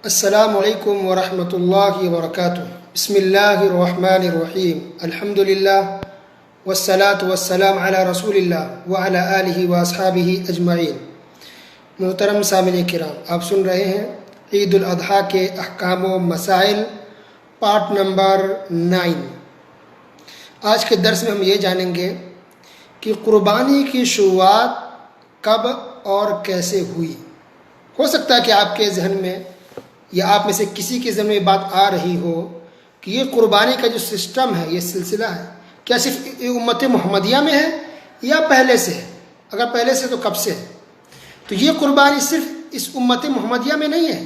السلام علیکم ورحمۃ اللہ وبرکاتہ۔ بسم اللہ الرحمن الرحیم، الحمد للہ والصلاة والسلام علی رسول اللہ وعلی آلہ واصحابہ اجمعین۔ محترم سامعین کرام، آپ سن رہے ہیں عید الاضحیٰ کے احکام و مسائل پارٹ نمبر 9۔ آج کے درس میں ہم یہ جانیں گے کہ قربانی کی شروعات کب اور کیسے ہوئی۔ ہو سکتا ہے کہ آپ کے ذہن میں یا آپ میں سے کسی کے ذہن میں یہ بات آ رہی ہو کہ یہ قربانی کا جو سسٹم ہے، یہ سلسلہ ہے، کیا صرف امت محمدیہ میں ہے یا پہلے سے ہے؟ اگر پہلے سے تو کب سے ہے؟ تو یہ قربانی صرف اس امت محمدیہ میں نہیں ہے،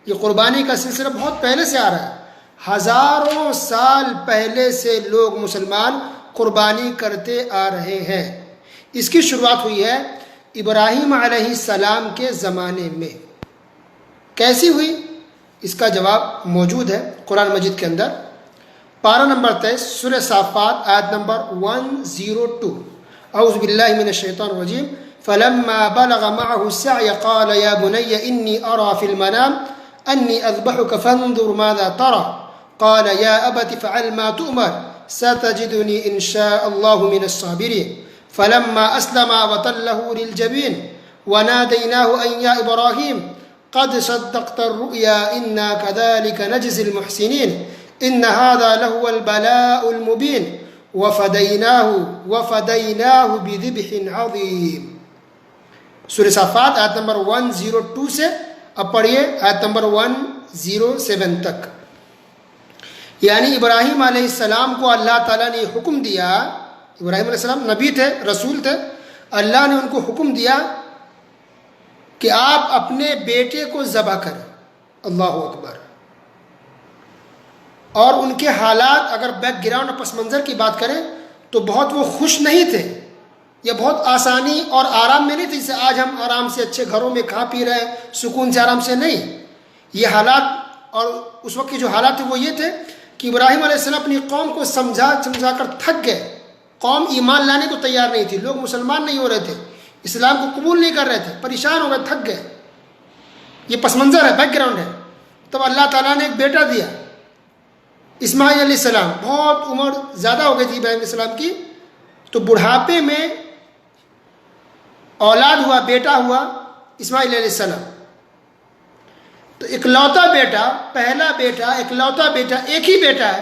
یہ قربانی کا سلسلہ بہت پہلے سے آ رہا ہے۔ ہزاروں سال پہلے سے لوگ مسلمان قربانی کرتے آ رہے ہیں۔ اس کی شروعات ہوئی ہے ابراہیم علیہ السلام کے زمانے میں۔ کیسی ہوئی؟ اس کا جواب موجود ہے قرآن مجید کے اندر، پارہ نمبر 23 سورہ صافات آیت نمبر 102۔ اعوذ باللہ من الشیطان الرجیم۔ فلما بلغ معه السعي قال يا بني إني أرى في المنام أني أذبحك فانظر ماذا ترى قال يا أبت فعل ما تؤمر ستجدني إن شاء الله من الصابرين فلما أسلم وتله للجبين وناديناه أن يا إبراهيم قد صدقت الرؤيا إنا كذلك نجزي المحسنين إن هذا لهو البلاء المبين وفديناه بذبح عظيم۔ سورہ صافات آیت نمبر 102 سے اب پڑھیے آیت نمبر 107 تک۔ یعنی ابراہیم علیہ السلام کو اللہ تعالیٰ نے حکم دیا، ابراہیم علیہ السلام نبی تھے، رسول تھے، اللہ نے ان کو حکم دیا کہ آپ اپنے بیٹے کو ذبح کریں۔ اللہ اکبر۔ اور ان کے حالات اگر بیک گراؤنڈ اور پس منظر کی بات کریں تو بہت وہ خوش نہیں تھے، یا بہت آسانی اور آرام میں نہیں تھے جیسے آج ہم آرام سے اچھے گھروں میں کھا پی رہے ہیں سکون سے آرام سے، نہیں۔ یہ حالات اور اس وقت کے جو حالات تھے وہ یہ تھے کہ ابراہیم علیہ السلام اپنی قوم کو سمجھا کر تھک گئے۔ قوم ایمان لانے کو تیار نہیں تھی، لوگ مسلمان نہیں ہو رہے تھے، اسلام کو قبول نہیں کر رہے تھے، پریشان ہو گئے، تھک گئے۔ یہ پس منظر ہے، بیک گراؤنڈ ہے۔ تب اللہ تعالیٰ نے ایک بیٹا دیا، اسماعیل علیہ السلام۔ بہت عمر زیادہ ہو گئی تھی ابراہیم علیہ السلام کی، تو بڑھاپے میں اولاد ہوا، بیٹا ہوا اسماعیل علیہ السلام۔ تو اکلوتا بیٹا، پہلا بیٹا، اکلوتا بیٹا، ایک ہی بیٹا ہے،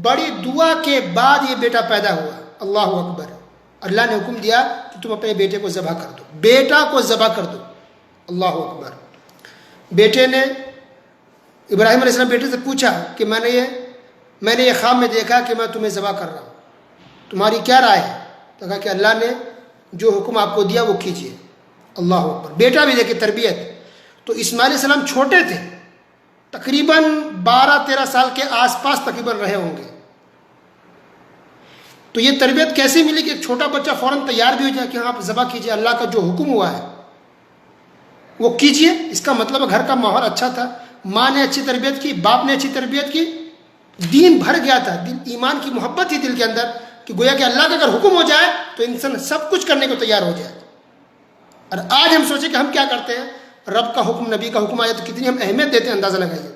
بڑی دعا کے بعد یہ بیٹا پیدا ہوا۔ اللہ اکبر۔ اللہ نے حکم دیا کہ تم اپنے بیٹے کو ذبح کر دو، بیٹا کو ذبح کر دو۔ اللہ اکبر۔ بیٹے نے، ابراہیم علیہ السلام بیٹے سے پوچھا کہ میں نے یہ خواب میں دیکھا کہ میں تمہیں ذبح کر رہا ہوں، تمہاری کیا رائے ہے؟ تو کہا کہ اللہ نے جو حکم آپ کو دیا وہ کیجیے۔ اللہ اکبر۔ بیٹا بھی دیکھے تربیت۔ تو اسماعیل علیہ السلام چھوٹے تھے، تقریباً 12-13 سال کے آس پاس تقریباً رہے ہوں گے۔ تو یہ تربیت کیسے ملی کہ ایک چھوٹا بچہ فوراً تیار بھی ہو جائے کہ ہاں آپ ذبح کیجیے، اللہ کا جو حکم ہوا ہے وہ کیجیے۔ اس کا مطلب گھر کا ماحول اچھا تھا، ماں نے اچھی تربیت کی، باپ نے اچھی تربیت کی، دین بھر گیا تھا، ایمان کی محبت تھی دل کے اندر کہ گویا کہ اللہ کا اگر حکم ہو جائے تو انسان سب کچھ کرنے کو تیار ہو جائے۔ اور آج ہم سوچیں کہ ہم کیا کرتے ہیں، رب کا حکم، نبی کا حکم آیا تو کتنی ہم اہمیت دیتے ہیں، اندازہ لگائیے۔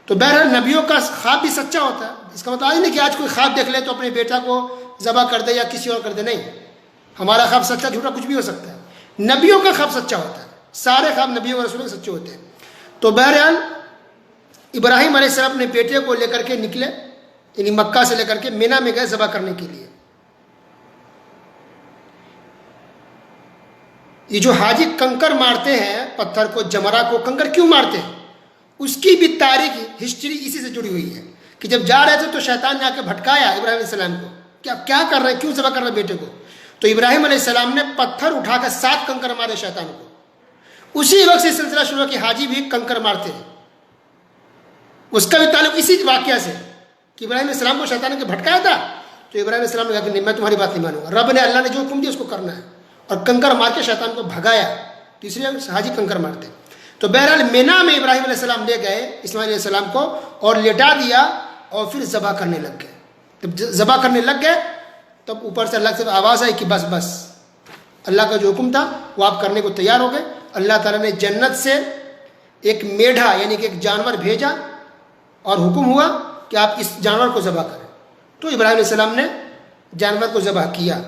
تو بہرحال نبیوں کا خواب بھی سچا ہوتا ہے۔ اس کا مطلب آج نہیں کہ آج کوئی خواب دیکھ لے تو اپنے بیٹا کو ذبح کر دے یا کسی اور کر دے، نہیں۔ ہمارا خواب سچا جھوٹا کچھ بھی ہو سکتا ہے، نبیوں کا خواب سچا ہوتا ہے، سارے خواب نبیوں اور رسولوں کے سچے ہوتے ہیں۔ تو بہرحال ابراہیم علیہ السلام اپنے بیٹے کو لے کر کے نکلے، یعنی مکہ سے لے کر کے مینا میں گئے ذبح کرنے کے لیے۔ یہ جو حاجی کنکر مارتے ہیں، پتھر کو، جمرہ کو کنکر کیوں مارتے ہیں، اس کی بھی تاریخ ہسٹری اسی سے جڑی ہوئی ہے کہ جب جا رہے تھے تو شیطان نے آ کے بھٹکایا ابراہیم علیہ السلام کو کہ آپ کیا کر رہے ہیں، کیوں ذبح کر رہے ہیں بیٹے کو؟ تو ابراہیم علیہ السلام نے پتھر اٹھا کر 7 کنکر مارے شیطان کو۔ اسی وقت سے سلسلہ شروع کہ حاجی بھی کنکر مارتے ہیں۔ اس کا بھی تعلق اسی واقعہ سے کہ ابراہیم علیہ السلام کو شیطان نے بھٹکایا تھا، تو ابراہیم علیہ السلام نے کہا کہ نہیں، میں تمہاری بات نہیں مانوں گا، رب نے، اللہ نے جو حکم دیا اس کو کرنا ہے، اور کنکر مار کے شیطان کو بھگایا۔ تیسری حاجی کنکر مارتے۔ تو بہرحال مینا میں ابراہیم علیہ السلام لے گئے اسماعیل علیہ السلام کو اور لٹا دیا، اور پھر ذبح کرنے لگ گئے۔ جب ذبح کرنے لگ گئے تب اوپر سے اللہ سے آواز آئی کہ بس بس، اللہ کا جو حکم تھا وہ آپ کرنے کو تیار ہو گئے۔ اللہ تعالیٰ نے جنت سے ایک میڈھا یعنی کہ ایک جانور بھیجا اور حکم ہوا کہ آپ اس جانور کو ذبح کریں، تو ابراہیم علیہ السلام نے جانور کو ذبح کیا.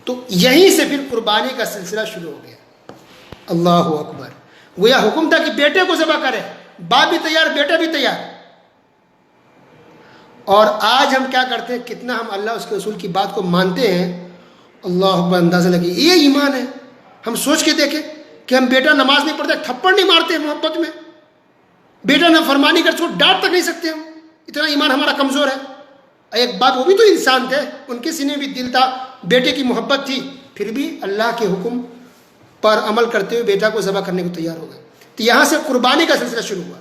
تو یہیں سے پھر قربانی کا سلسلہ شروع ہو گیا. اللہ اکبر. گویا حکم تھا کہ بیٹے کو ذبح کرے، باپ بھی تیار، بیٹا بھی تیار. اور آج ہم کیا کرتے ہیں، کتنا ہم اللہ اس کے رسول کی بات کو مانتے ہیں. اللہ اکبر. اندازہ لگے یہ ایمان ہے. ہم سوچ کے دیکھیں کہ ہم بیٹا نماز نہیں پڑھتے، تھپڑ نہیں مارتے محبت میں، بیٹا نہ فرمانی کر چھوڑ ڈانٹ تک نہیں سکتے ہم، اتنا ایمان ہمارا کمزور ہے. ایک باپ، وہ بھی تو انسان تھے، ان کے سینے میں بھی دل تھا، بیٹے کی محبت تھی، پھر بھی اللہ کے حکم پر عمل کرتے ہوئے بیٹا کو ذبح کرنے کو تیار ہو گئے. تو یہاں سے قربانی کا سلسلہ شروع ہوا.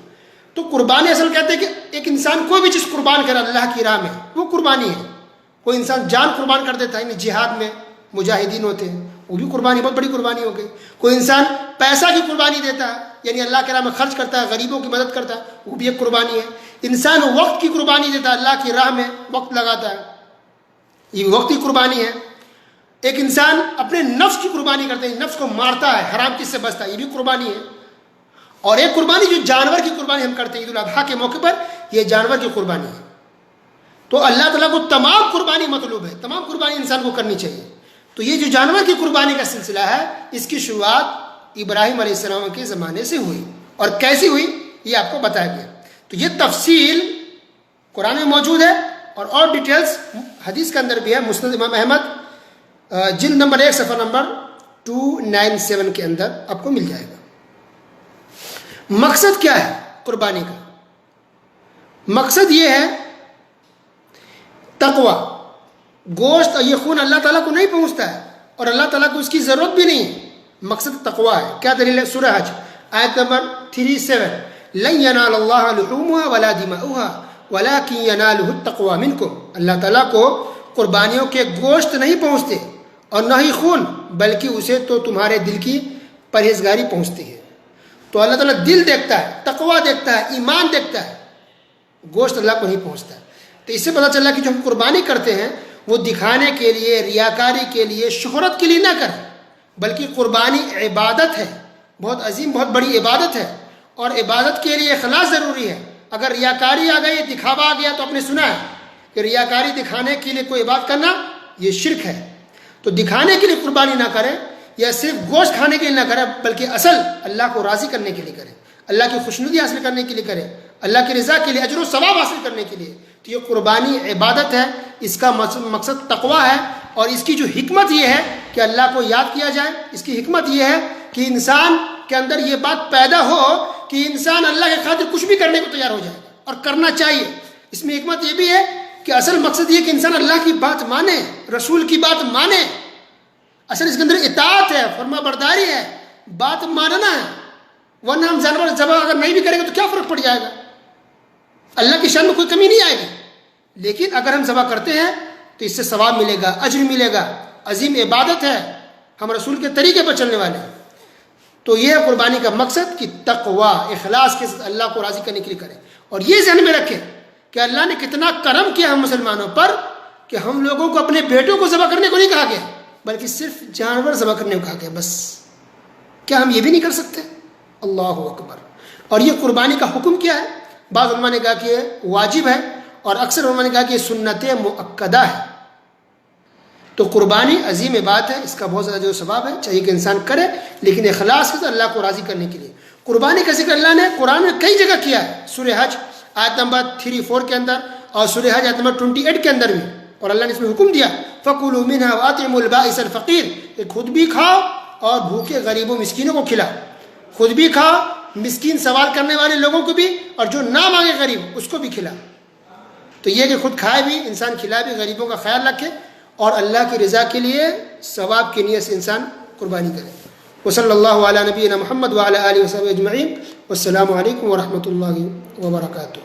تو قربانی اصل کہتے ہیں کہ ایک انسان کوئی بھی چیز قربان کرے اللہ کی راہ میں، وہ قربانی ہے. کوئی انسان جان قربان کر دیتا ہے، یعنی جہاد میں مجاہدین ہوتے ہیں، وہ بھی قربانی، بہت بڑی قربانی ہو گئی. کوئی انسان پیسہ کی قربانی دیتا ہے، یعنی اللہ کے راہ میں خرچ کرتا ہے، غریبوں کی مدد کرتا ہے، وہ بھی ایک قربانی ہے. انسان وقت کی قربانی دیتا ہے، اللہ کی راہ میں وقت لگاتا ہے، یہ وقت کی قربانی ہے. ایک انسان اپنے نفس کی قربانی کرتا ہے، نفس کو مارتا ہے، حرام چیز سے بچتا ہے، یہ بھی قربانی ہے. اور ایک قربانی جو جانور کی قربانی ہم کرتے ہیں عید الاضحیٰ کے موقع پر، یہ جانور کی قربانی ہے. تو اللہ تعالیٰ کو تمام قربانی مطلوب ہے، تمام قربانی انسان کو کرنی چاہیے. تو یہ جو جانور کی قربانی کا سلسلہ ہے، اس کی شروعات ابراہیم علیہ السلام کے زمانے سے ہوئی. اور کیسی ہوئی یہ آپ کو بتایا گیا. تو یہ تفصیل قرآن میں موجود ہے، اور ڈیٹیلز حدیث کے اندر بھی ہے. مسند امام احمد جلد نمبر 1 صفحہ نمبر 297 کے اندر آپ کو مل جائے گا. مقصد کیا ہے قربانی کا؟ مقصد یہ ہے تقوی. گوشت اور یہ خون اللہ تعالیٰ کو نہیں پہنچتا ہے، اور اللہ تعالیٰ کو اس کی ضرورت بھی نہیں ہے. مقصد تقوی ہے. کیا دلیل ہے؟ سورہ حج آیت نمبر 37، لن ینال اللہ لحومها ولا دماؤها ولکن ینالہ التقوی منکم. اللہ تعالیٰ کو قربانیوں کے گوشت نہیں پہنچتے اور نہ ہی خون، بلکہ اسے تو تمہارے دل کی پرہیزگاری پہنچتی ہے. تو اللہ تعالیٰ دل دیکھتا ہے، تقوی دیکھتا ہے، ایمان دیکھتا ہے، گوشت اللہ کو نہیں پہنچتا ہے. تو اس سے پتہ چلا کہ جو ہم قربانی کرتے ہیں وہ دکھانے کے لیے، ریاکاری کے لیے، شہرت کے لیے نہ کریں، بلکہ قربانی عبادت ہے، بہت عظیم، بہت بڑی عبادت ہے. اور عبادت کے لیے اخلاص ضروری ہے. اگر ریاکاری آ گئی، دکھاوا آ گیا، تو آپ نے سنا ہے کہ ریاکاری دکھانے کے لیے کوئی عبادت کرنا یہ شرک ہے. تو دکھانے کے لیے قربانی نہ کریں، یا صرف گوشت کھانے کے لیے نہ کریں، بلکہ اصل اللہ کو راضی کرنے کے لیے کریں، اللہ کی خوشنودی حاصل کرنے کے لیے کریں، اللہ کی رضا کے لیے، اجر و ثواب حاصل کرنے کے لیے. تو یہ قربانی عبادت ہے، اس کا مقصد تقوی ہے. اور اس کی جو حکمت یہ ہے کہ اللہ کو یاد کیا جائے. اس کی حکمت یہ ہے کہ انسان کے اندر یہ بات پیدا ہو کہ انسان اللہ کے خاطر کچھ بھی کرنے کو تیار ہو جائے، اور کرنا چاہیے. اس میں حکمت یہ بھی ہے کہ اصل مقصد یہ کہ انسان اللہ کی بات مانے، رسول کی بات مانے. اصل اس کے اندر اطاعت ہے، فرما برداری ہے، بات ماننا ہے. ورنہ ہم جانور ذبح اگر نہیں بھی کریں گے تو کیا فرق پڑ جائے گا؟ اللہ کی شان میں کوئی کمی نہیں آئے گی. لیکن اگر ہم ذبح کرتے ہیں تو اس سے ثواب ملے گا، اجر ملے گا. عظیم عبادت ہے، ہم رسول کے طریقے پر چلنے والے ہیں. تو یہ ہے قربانی کا مقصد کہ تقوی، اخلاص کے ساتھ اللہ کو راضی کرنے کے لیے کریں. اور یہ ذہن میں رکھیں کہ اللہ نے کتنا کرم کیا ہم مسلمانوں پر کہ ہم لوگوں کو اپنے بیٹوں کو ذبح کرنے کو نہیں کہا گیا، بلکہ صرف جانور ذبح کرنے کو کہا گیا بس. کیا ہم یہ بھی نہیں کر سکتے؟ اللہ اکبر. اور یہ قربانی کا حکم کیا ہے؟ بعض علماء نے کہا کہ یہ واجب ہے، اور اکثر علماء نے کہا کہ یہ سنت مؤکدہ ہے. تو قربانی عظیم بات ہے، اس کا بہت زیادہ جو ثواب ہے، چاہیے کہ انسان کرے، لیکن اخلاص کے ساتھ اللہ کو راضی کرنے کے لیے. قربانی کا ذکر اللہ نے قرآن میں کئی جگہ کیا ہے. سورہ حج آیت نمبر 34 کے اندر، اور سورہ حج آیت نمبر 28 کے اندر بھی. اور اللہ نے اس میں حکم دیا فَكُلُوا مِنْهَا وَأَطْعِمُوا الْبَائِسَ الْفَقِيرَ، کہ خود بھی کھاؤ اور بھوکے غریبوں مسکینوں کو کھلاؤ. خود بھی کھاؤ، مسکین سوال کرنے والے لوگوں کو بھی، اور جو نہ مانگے غریب اس کو بھی کھلاؤ. تو یہ کہ خود کھائے بھی، انسان کھلائے بھی، غریبوں کا خیال رکھے، اور اللہ کی رضا کے لیے ثواب کی نیت سے انسان قربانی کرے. وصلی اللہ علی نبینا محمد وعلی آلہ وصحبہ اجمعین. والسلام علیکم ورحمۃ اللہ وبرکاتہ.